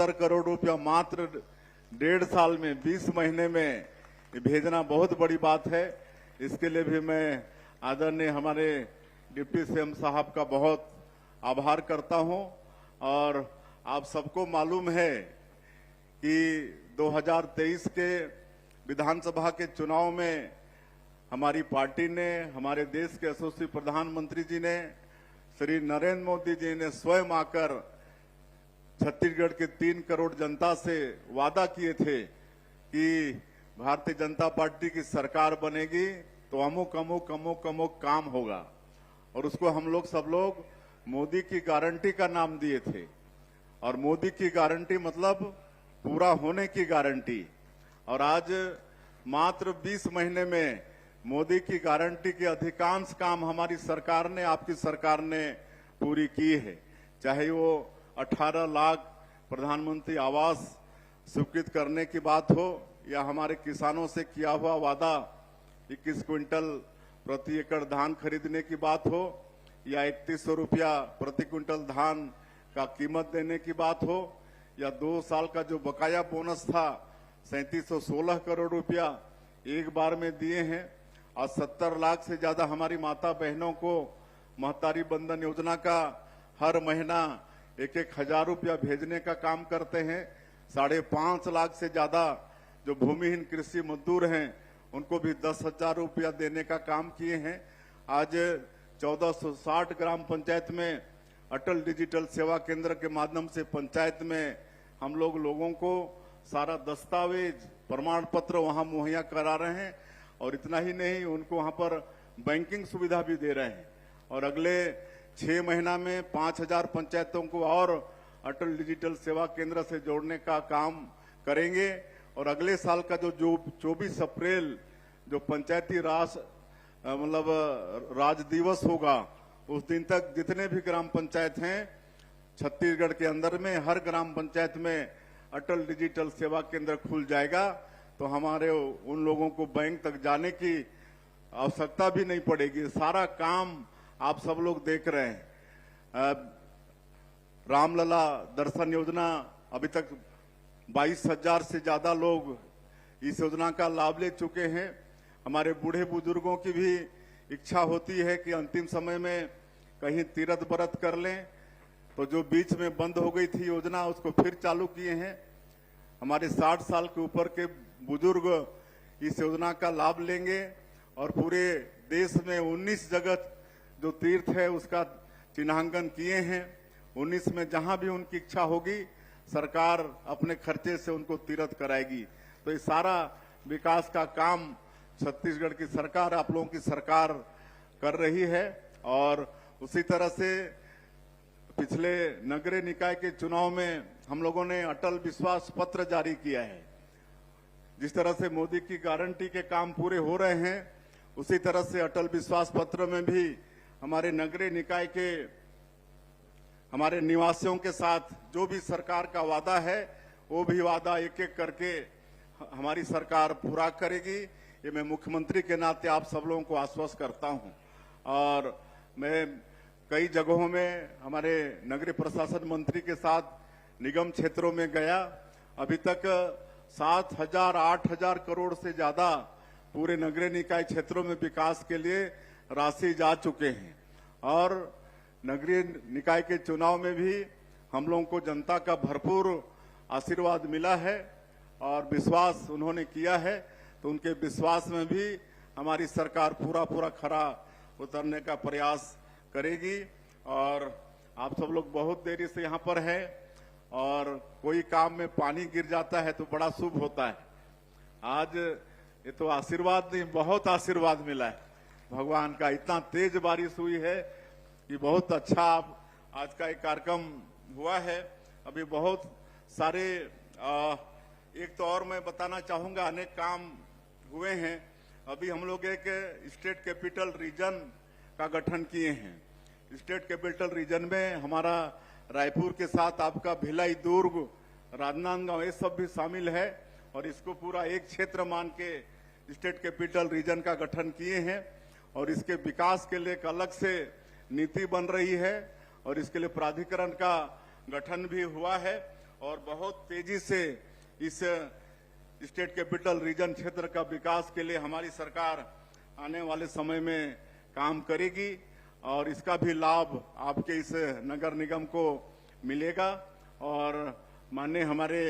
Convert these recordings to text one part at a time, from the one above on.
70 करोड़ रुपया मात्र 1.5 साल में 20 महीने में ये भेजना बहुत बड़ी बात है। इसके लिए भी मैं आदरणीय हमारे डिप्टी सीएम साहब का बहुत आभार करता हूं। और आप सबको मालूम है कि 2023 के विधानसभा के चुनाव में हमारी पार्टी ने, हमारे देश के यशस्वी प्रधानमंत्री जी ने, श्री नरेंद्र मोदी जी ने स्वयं आकर छत्तीसगढ़ के 3 करोड़ जनता से वादा किए थे कि भारतीय जनता पार्टी की सरकार बनेगी तो अमुक अमुक अमुक अमुक काम होगा, और उसको हम लोग सब लोग मोदी की गारंटी का नाम दिए थे। और मोदी की गारंटी मतलब पूरा होने की गारंटी। और आज मात्र 20 महीने में मोदी की गारंटी के अधिकांश काम हमारी सरकार ने, आपकी सरकार ने पूरी की है। चाहे वो 18 लाख प्रधानमंत्री आवास स्वीकृत करने की बात हो, या हमारे किसानों से किया हुआ वादा 21 क्विंटल प्रति एकड़ धान खरीदने की बात हो, या 3100 रुपया प्रति क्विंटल धान का कीमत देने की बात हो, या 2 साल का जो बकाया बोनस था 3716 करोड़ रुपया एक बार में दिए हैं। और 70 लाख से ज्यादा हमारी माता बहनों को महतारी बंधन योजना का हर महीना 1-1 हजार रुपया भेजने का काम करते हैं। 5.5 लाख से ज्यादा जो भूमिहीन कृषि मजदूर हैं उनको भी 10,000 रुपया देने का काम किए हैं। आज 1460 ग्राम पंचायत में अटल डिजिटल सेवा केंद्र के माध्यम से पंचायत में हम लोगों को सारा दस्तावेज प्रमाण पत्र वहां मुहैया करा रहे हैं। और इतना ही नहीं, उनको वहां पर बैंकिंग सुविधा भी दे रहे हैं। और अगले 6 महीना में 5000 पंचायतों को और अटल डिजिटल सेवा केंद्र से जोड़ने का काम करेंगे। और अगले साल का जो 24 अप्रैल जो पंचायती राज राज दिवस होगा, उस दिन तक जितने भी ग्राम पंचायत हैं छत्तीसगढ़ के अंदर में, हर ग्राम पंचायत में अटल डिजिटल सेवा केंद्र खुल जाएगा। तो हमारे उन लोगों को बैंक तक जाने की आवश्यकता भी नहीं पड़ेगी। सारा काम आप सब लोग देख रहे हैं। रामलला दर्शन योजना, अभी तक 22,000 से ज्यादा लोग इस योजना का लाभ ले चुके हैं। हमारे बूढ़े बुजुर्गों की भी इच्छा होती है कि अंतिम समय में कहीं तीर्थ व्रत कर लें, तो जो बीच में बंद हो गई थी योजना उसको फिर चालू किए हैं। हमारे 60 साल के ऊपर के बुजुर्ग इस योजना का लाभ लेंगे। और पूरे देश में 19 जगह जो तीर्थ है उसका चिन्हांकन किए हैं। 19 में जहां भी उनकी इच्छा होगी सरकार अपने खर्चे से उनको तीर्थ कराएगी। तो ये सारा विकास का काम छत्तीसगढ़ की सरकार, आप लोगों की सरकार कर रही है। और उसी तरह से पिछले नगरीय निकाय के चुनाव में हम लोगों ने अटल विश्वास पत्र जारी किया है। जिस तरह से मोदी की गारंटी के काम पूरे हो रहे हैं, उसी तरह से अटल विश्वास पत्र में भी हमारे नगरीय निकाय के हमारे निवासियों के साथ जो भी सरकार का वादा है वो भी वादा एक एक करके हमारी सरकार पूरा करेगी। ये मैं मुख्यमंत्री के नाते आप सब लोगों को आश्वस्त करता हूं। और मैं कई जगहों में हमारे नगरीय प्रशासन मंत्री के साथ निगम क्षेत्रों में गया। अभी तक 7,000-8,000 करोड़ से ज्यादा पूरे नगरीय निकाय क्षेत्रों में विकास के लिए राशि जा चुके हैं। और नगरीय निकाय के चुनाव में भी हम लोगों को जनता का भरपूर आशीर्वाद मिला है और विश्वास उन्होंने किया है। तो उनके विश्वास में भी हमारी सरकार पूरा खरा उतरने का प्रयास करेगी। और आप सब लोग बहुत देरी से यहाँ पर हैं, और कोई काम में पानी गिर जाता है तो बड़ा शुभ होता है। आज ये तो आशीर्वाद नहीं, बहुत आशीर्वाद मिला है भगवान का। इतना तेज बारिश हुई है कि बहुत अच्छा आज का एक कार्यक्रम हुआ है। अभी बहुत सारे एक तो और मैं बताना चाहूंगा, अनेक काम हुए हैं। अभी हम लोग एक स्टेट कैपिटल रीजन का गठन किए हैं। स्टेट कैपिटल रीजन में हमारा रायपुर के साथ आपका भिलाई, दुर्ग, राजनांदगांव ये सब भी शामिल है। और इसको पूरा एक क्षेत्र मान के स्टेट कैपिटल रीजन का गठन किए हैं। और इसके विकास के लिए एक अलग से नीति बन रही है और इसके लिए प्राधिकरण का गठन भी हुआ है। और बहुत तेजी से इस स्टेट कैपिटल रीजन क्षेत्र का विकास के लिए हमारी सरकार आने वाले समय में काम करेगी और इसका भी लाभ आपके इस नगर निगम को मिलेगा। और माननीय हमारे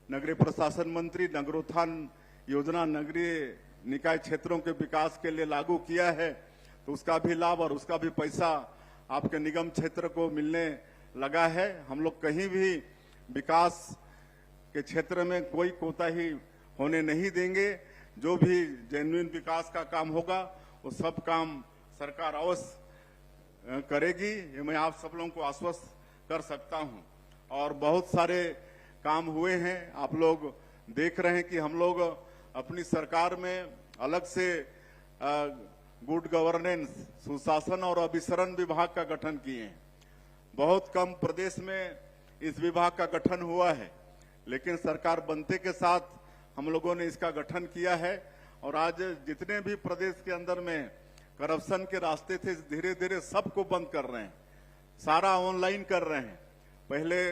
नगरीय प्रशासन मंत्री नगरोत्थान योजना नगरीय निकाय क्षेत्रों के विकास के लिए लागू किया है, तो उसका भी लाभ और उसका भी पैसा आपके निगम क्षेत्र को मिलने लगा है। हम लोग कहीं भी विकास के क्षेत्र में कोई कोताही होने नहीं देंगे। जो भी जेन्युइन विकास का काम होगा वो सब काम सरकार अवश्य करेगी, ये मैं आप सब लोगों को आश्वस्त कर सकता हूं। और बहुत सारे काम हुए हैं, आप लोग देख रहे हैं कि हम लोग अपनी सरकार में अलग से गुड गवर्नेंस सुशासन और अभिसरण विभाग का गठन किए हैं। बहुत कम प्रदेश में इस विभाग का गठन हुआ है, लेकिन सरकार बनते के साथ हम लोगों ने इसका गठन किया है। और आज जितने भी प्रदेश के अंदर में करप्शन के रास्ते थे, धीरे धीरे सबको बंद कर रहे हैं, सारा ऑनलाइन कर रहे हैं। पहले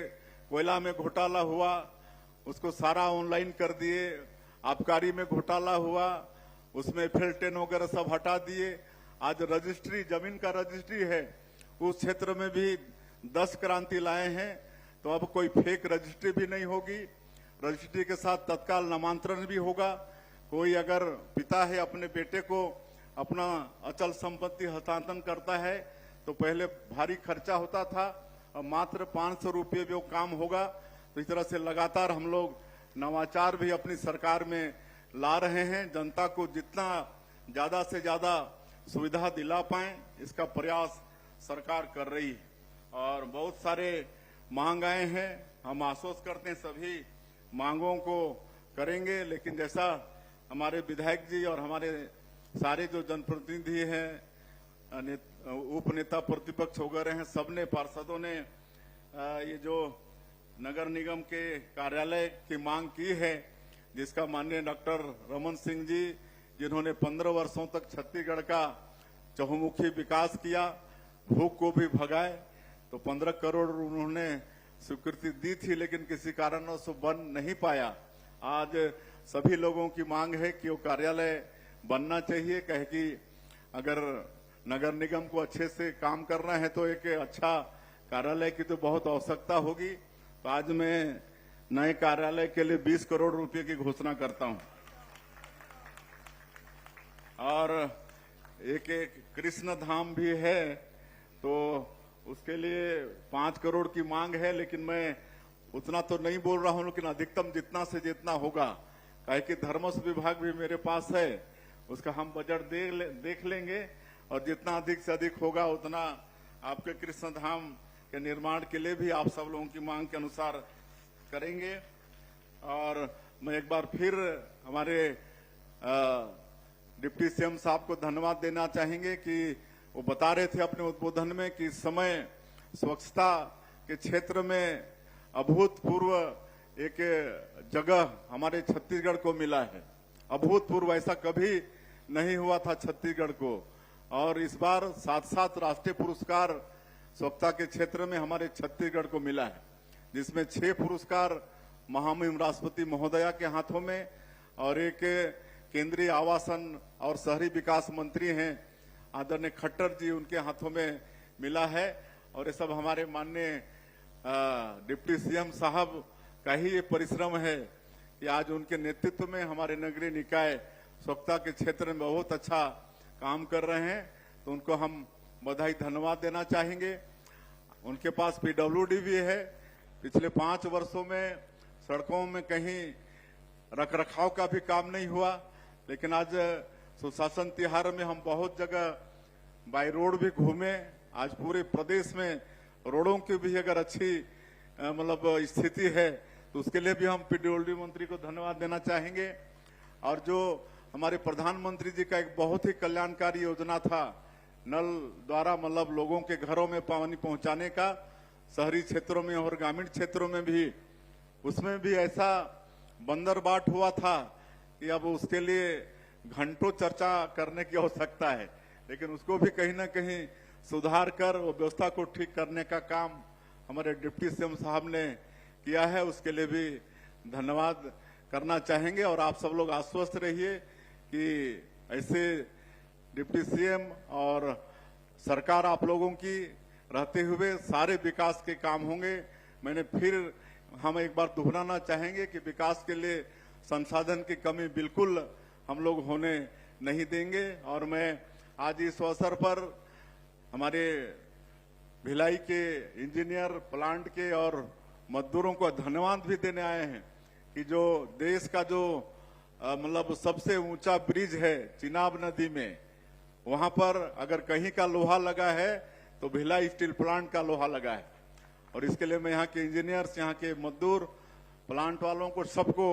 कोयला में घोटाला हुआ, उसको सारा ऑनलाइन कर दिए। आबकारी में घोटाला हुआ, उसमें फिर 10 वगैरह सब हटा दिए। आज रजिस्ट्री, जमीन का रजिस्ट्री है, उस क्षेत्र में भी 10 क्रांति लाए हैं। तो अब कोई फेक रजिस्ट्री भी नहीं होगी, रजिस्ट्री के साथ तत्काल नामांतरण भी होगा। कोई अगर पिता है अपने बेटे को अपना अचल संपत्ति हस्तांतरण करता है तो पहले भारी खर्चा होता था, अब मात्र 500 रुपये में वो काम होगा। तो इस तरह से लगातार हम लोग नवाचार भी अपनी सरकार में ला रहे हैं। जनता को जितना ज्यादा से ज्यादा सुविधा दिला पाए इसका प्रयास सरकार कर रही है। और बहुत सारे मांग आए हैं, हम आश्वस्त करते हैं सभी मांगों को करेंगे। लेकिन जैसा हमारे विधायक जी और हमारे सारे जो जनप्रतिनिधि हैं, उप नेता प्रतिपक्ष वगैरह हैं, सबने, पार्षदों ने ये जो नगर निगम के कार्यालय की मांग की है, जिसका माननीय डॉक्टर रमन सिंह जी, जिन्होंने 15 वर्षों तक छत्तीसगढ़ का चहुमुखी विकास किया, भूख को भी भगाए, तो 15 करोड़ उन्होंने स्वीकृति दी थी, लेकिन किसी कारणवश बन नहीं पाया। आज सभी लोगों की मांग है कि वो कार्यालय बनना चाहिए, कहे कि अगर नगर निगम को अच्छे से काम करना है तो एक अच्छा कार्यालय की तो बहुत आवश्यकता होगी। तो आज मैं नए कार्यालय के लिए 20 करोड़ रुपए की घोषणा करता हूं। और एक कृष्ण धाम भी है, तो उसके लिए 5 करोड़ की मांग है, लेकिन मैं उतना तो नहीं बोल रहा हूं, लेकिन अधिकतम जितना से जितना होगा, काहे कि धर्मस्व विभाग भी मेरे पास है, उसका हम बजट देख लेंगे और जितना अधिक से अधिक होगा उतना आपके कृष्ण धाम के निर्माण के लिए भी आप सब लोगों की मांग के अनुसार करेंगे। और मैं एक बार फिर हमारे डिप्टी सीएम साहब को धन्यवाद देना चाहेंगे कि वो बता रहे थे अपने उद्बोधन में कि इस समय स्वच्छता के क्षेत्र में अभूतपूर्व एक जगह हमारे छत्तीसगढ़ को मिला है। अभूतपूर्व, ऐसा कभी नहीं हुआ था छत्तीसगढ़ को। और इस बार 7 राष्ट्रीय पुरस्कार स्वच्छता के क्षेत्र में हमारे छत्तीसगढ़ को मिला है, जिसमें 6 पुरस्कार महामहिम राष्ट्रपति महोदया के हाथों में और एक केंद्रीय आवासन और शहरी विकास मंत्री हैं आदरणीय खट्टर जी, उनके हाथों में मिला है। और ये सब हमारे माननीय डिप्टी सीएम साहब का ही ये परिश्रम है कि आज उनके नेतृत्व में हमारे नगरीय निकाय स्वच्छता के क्षेत्र में बहुत अच्छा काम कर रहे हैं। तो उनको हम बधाई धन्यवाद देना चाहेंगे। उनके पास पीडब्ल्यूडी भी है। पिछले 5 वर्षों में सड़कों में कहीं रखरखाव का भी काम नहीं हुआ, लेकिन आज सुशासन तिहार में हम बहुत जगह बाय रोड भी घूमे। आज पूरे प्रदेश में रोडों की भी अगर अच्छी मतलब स्थिति है तो उसके लिए भी हम पीडब्ल्यूडी मंत्री को धन्यवाद देना चाहेंगे। और जो हमारे प्रधानमंत्री जी का एक बहुत ही कल्याणकारी योजना था, नल द्वारा मतलब लोगों के घरों में पानी पहुंचाने का, शहरी क्षेत्रों में और ग्रामीण क्षेत्रों में भी, उसमें भी ऐसा बंदरबाट हुआ था कि अब उसके लिए घंटों चर्चा करने की आवश्यकता है, लेकिन उसको भी कहीं ना कहीं सुधार कर वो व्यवस्था को ठीक करने का काम हमारे डिप्टी सीएम साहब ने किया है, उसके लिए भी धन्यवाद करना चाहेंगे। और आप सब लोग आश्वस्त रहिए कि ऐसे डिप्टी सीएम और सरकार आप लोगों की रहते हुए सारे विकास के काम होंगे। हम एक बार दोहराना चाहेंगे कि विकास के लिए संसाधन की कमी बिल्कुल हम लोग होने नहीं देंगे। और मैं आज इस अवसर पर हमारे भिलाई के इंजीनियर, प्लांट के और मजदूरों को धन्यवाद भी देने आए हैं कि जो देश का जो मतलब सबसे ऊंचा ब्रिज है चिनाब नदी में, वहां पर अगर कहीं का लोहा लगा है तो भिलाई स्टील प्लांट का लोहा लगा है। और इसके लिए मैं यहाँ के इंजीनियर्स, यहाँ के मजदूर, प्लांट वालों को सबको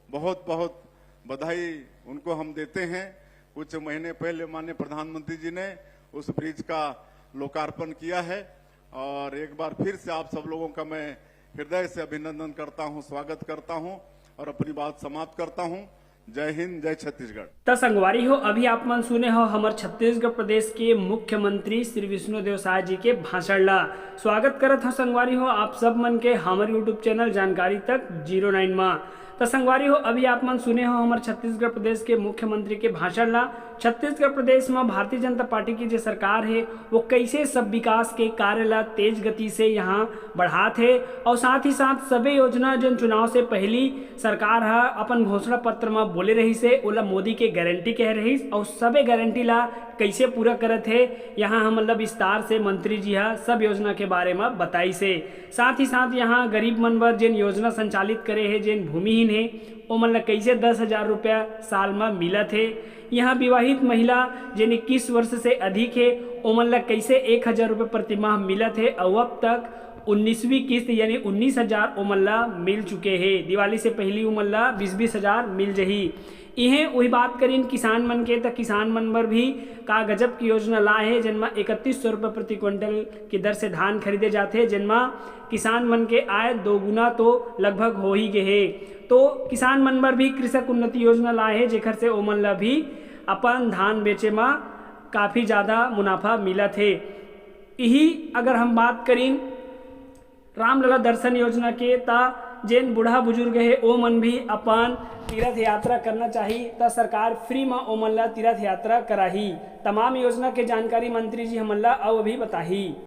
बहुत बहुत बधाई उनको हम देते हैं। कुछ महीने पहले माननीय प्रधानमंत्री जी ने उस ब्रिज का लोकार्पण किया है और एक बार फिर से आप सब लोगों का मैं हृदय से अभिनंदन करता हूं, स्वागत करता हूं और अपनी बात समाप्त करता हूं। जय हिंद, जय छत्तीसगढ़। त संगवारी हो, अभी आप मन सुने हो हमारे छत्तीसगढ़ प्रदेश के मुख्यमंत्री श्री विष्णुदेव साय जी के भाषण ला। स्वागत करत हो संगवारी हो आप सब मन के हमारे यूट्यूब चैनल जानकारी तक 09 में। तो संगवारी हो, अभी आप मन सुने हो हमारे छत्तीसगढ़ प्रदेश के मुख्यमंत्री के भाषण ला। छत्तीसगढ़ प्रदेश में भारतीय जनता पार्टी की जो सरकार है वो कैसे सब विकास के कार्य ला तेज गति से यहाँ बढ़ात है और साथ ही साथ सभी योजना जो चुनाव से पहली सरकार है अपन घोषणा पत्र में बोले रही से ओला मोदी के गारंटी कह रही और सबे गारंटी ला कैसे पूरा करत है यहाँ हम मतलब विस्तार से मंत्री जी हा सब योजना के बारे में बताई से। साथ ही साथ यहाँ गरीब मन बर जिन योजना संचालित करे है जिन भूमिहीन है वो मतलब कैसे 10,000 रुपया साल में मिलत है। यहाँ विवाहित महिला जिन 21 वर्ष से अधिक है वो मतलब कैसे 1,000 रुपये प्रति माह मिलत है और अब तक 19वीं किस्त यानी 19,000 उमल्ला मिल चुके हैं। दिवाली से पहली उमल्ला 20,000 मिल जही। इहें वही बात करें किसान मन के, तो किसान मन पर भी का गजब की योजना लाए है जिनमें 3100 रुपये प्रति क्विंटल की दर से धान खरीदे जाते हैं, जिनमें किसान मन के आय 2 गुना तो लगभग हो ही गए है। तो किसान मन पर भी कृषक उन्नति योजना लाए है जेकर से ओमन ला भी अपन धान बेचे में काफ़ी ज़्यादा मुनाफा मिलत है। यही अगर हम बात करें रामलला दर्शन योजना के, ता जिन बूढ़ा बुजुर्ग है ओ मन भी अपन तीर्थ यात्रा करना चाहिए तो सरकार फ्री में ओमन ला तीर्थ यात्रा कराही। तमाम योजना के जानकारी मंत्री जी हमन ला अब अभी बताही।